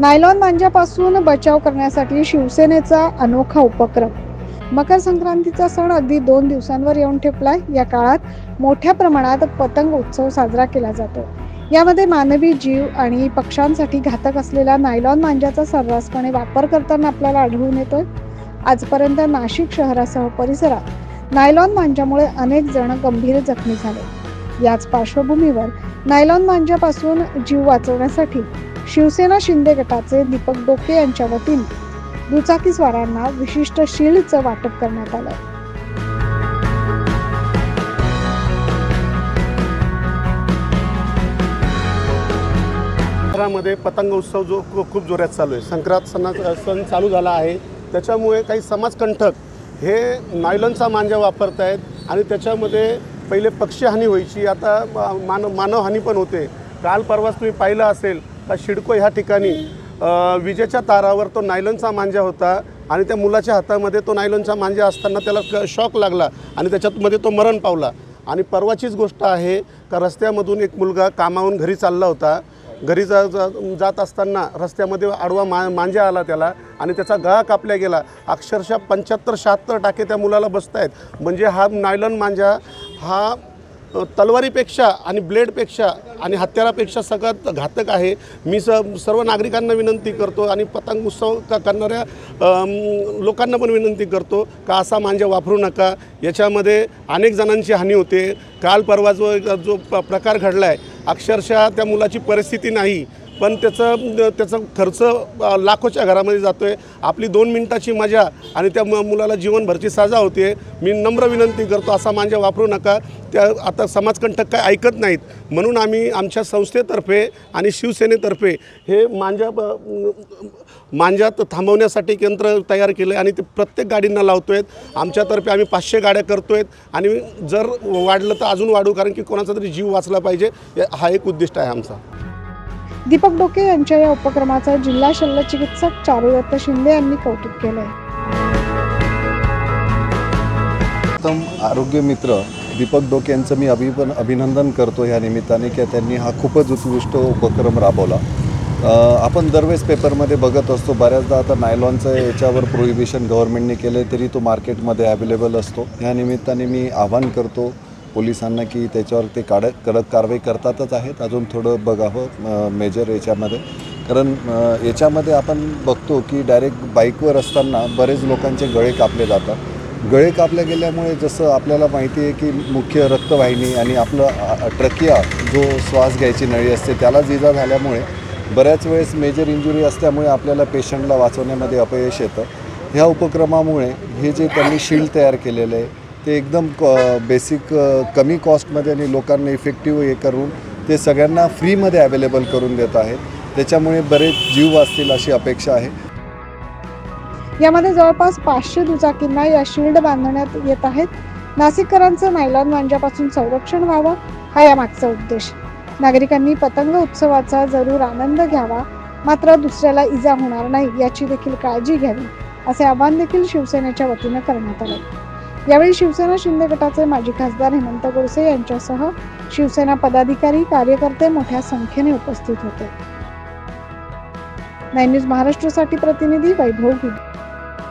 Nylon मांजापासून बचाव करण्यासाठी शिवसेनेचा अनोखा उपक्रम। मकर संक्रांतीचा सण अगदी 2 दिवसांवर येऊन ठेपलाय। या काळात मोठ्या प्रमाणात पतंग उत्सव साजरा केला जातो। यामध्ये मानवी जीव आणि पक्ष्यांसाठी घातक असलेल्या नायलॉन मांजाचा सर्रासपणे वापर करताना आपल्याला आढळून येतोय। आजपर्यंत नाशिक शहरासह परिसरात नायलॉन मांजामुळे अनेक जण गंभीर जखमी झाले। याच पार्श्वभूमीवर नायलॉन मांजापासून जीव वाचवण्यासाठी शिवसेना शिंदे गटाचे दीपक डोके यांच्या वतीने दुचाकीस्वारांना विशिष्ट शील्डचं वाटप करण्यात आलं। शहरामध्ये पतंग उत्सव जो खूप जोरात चालू आहे। संक्रांत सण चालू झाला आहे, त्याच्यामुळे काही समाजकंटक हे नायलॉनचा मांजा वापरत आहेत आणि त्याच्यामध्ये पहिले पक्षीहानी व्हायची, आता मानवहानी पण होते। काल परवाच तुम्ही पाहिलं असेल का शिडको ह्या ठिकाणी विजेच्या तारावर तो नायलॉनचा मांजा होता आणि त्या मुलाच्या हातामध्ये तो नायलॉनचा मांजा असताना त्याला शॉक लागला आणि त्याच्यामध्ये तो मरण पावला। आणि परवाचीच गोष्ट आहे का रस्त्यामधून एक मुलगा कामावून घरी चालला होता, घरी जात असताना रस्त्यामध्ये आडवा मांजा आला त्याला आणि त्याचा गळा कापला गेला। अक्षरशः 75-76 टाके त्या मुलाला बसत आहेत। म्हणजे हा नायलॉन मांजा हा तलवारीपेक्षा आणि ब्लेडपेक्षा आणि हत्यारापेक्षा सगळ्यात घातक आहे। मी सर्व नागरिकांना विनंती करतो आणि पतंग उत्सव करणाऱ्या लोकांना पण विनंती करतो का असा मांजा वापरू नका। याच्यामध्ये अनेक जणांची हानी होते। काल परवा जो प्रकार घडला आहे, अक्षरशः त्या मुलाची परिस्थिती नाही, पण त्याचा खर्च लाखोच्या घरामध्ये जातो आहे। आपली 2 मिनिटाची मजा आणि त्या मुलाला जीवनभरची सजा होते। मी नम्र विनंती करतो असा मांजा वापरू नका। त्या आता समाजकंटक काय ऐकत नाहीत, म्हणून आम्ही आमच्या संस्थेतर्फे आणि शिवसेनेतर्फे हे मांजा थांबवण्यासाठी केंद्र तयार केलं आणि ते प्रत्येक गाडींना लावतो आहेत। आमच्यातर्फे आम्ही 500 गाड्या करतो आहेत आणि जर वाढलं तर अजून वाढू, कारण की कोणाचा तरी जीव वाचला पाहिजे, हा एक उद्दिष्ट आहे आमचा। दीपक डोके यांच्या या उपक्रमाचं जिल्हा शल्य चिकित्सक चारुदत्त शिंदे यांनी कौतुक केलंय। उत्तम आरोग्य मित्र दीपक डोके यांचं मी अभिनंदन करतो या निमित्ताने की त्यांनी हा खूपच उत्कृष्ट उपक्रम राबवला। आपण दरवेळेस पेपरमध्ये बघत असतो, बऱ्याचदा आता नायलॉनचं याच्यावर प्रोहिबिशन गव्हर्नमेंटने केलं तरी तो मार्केटमध्ये अवेलेबल असतो। या निमित्ताने मी आवाहन करतो पोलिसांना की त्याच्यावर ते कडक कारवाई करतातच आहेत, अजून थोडं बघावं मेजर याच्यामध्ये। कारण याच्यामध्ये आपण बघतो की डायरेक्ट बाईकवर असताना बरेच लोकांचे गळे कापले जातात। गळे कापले गेल्यामुळे जसं आपल्याला माहिती आहे की मुख्य रक्तवाहिनी आणि आपलं ट्रकिया जो श्वास घ्यायची नळी असते त्याला इजा झाल्यामुळे बऱ्याच वेळेस मेजर इंजुरी असल्यामुळे आपल्याला पेशंटला वाचवण्यामध्ये अपयश येतं। ह्या उपक्रमामुळे हे जे त्यांनी शील्ड तयार केलेलं आहे ते एकदम बेसिक कमी कॉस्टमध्ये आणि लोकांना इफेक्टिव्ह हे करून ते सगळ्यांना फ्रीमध्ये अवेलेबल करून देत आहेत। त्याच्यामुळे बरेच जीव वाचतील अशी अपेक्षा आहे। यामध्ये जवळपास 500 दुचाकींना या शील्ड बांधण्यात येत आहेत। नाशिककरांचं नायलॉन मांजापासून संरक्षण व्हावं हा यामागचा उद्देश। नागरिकांनी पतंग उत्सवाचा जरूर आनंद घ्यावा, मात्र दुसऱ्याला इजा होणार नाही याची देखील काळजी घ्यावी, असे आवाहन देखील शिवसेनेच्या वतीने करण्यात आले। यावेळी शिवसेना शिंदे गटाचे माजी खासदार हेमंत गोडसे यांच्यासह शिवसेना पदाधिकारी कार्यकर्ते मोठ्या संख्येने उपस्थित होते। 9 न्यूज महाराष्ट्रासाठी प्रतिनिधी वैभव गिरी।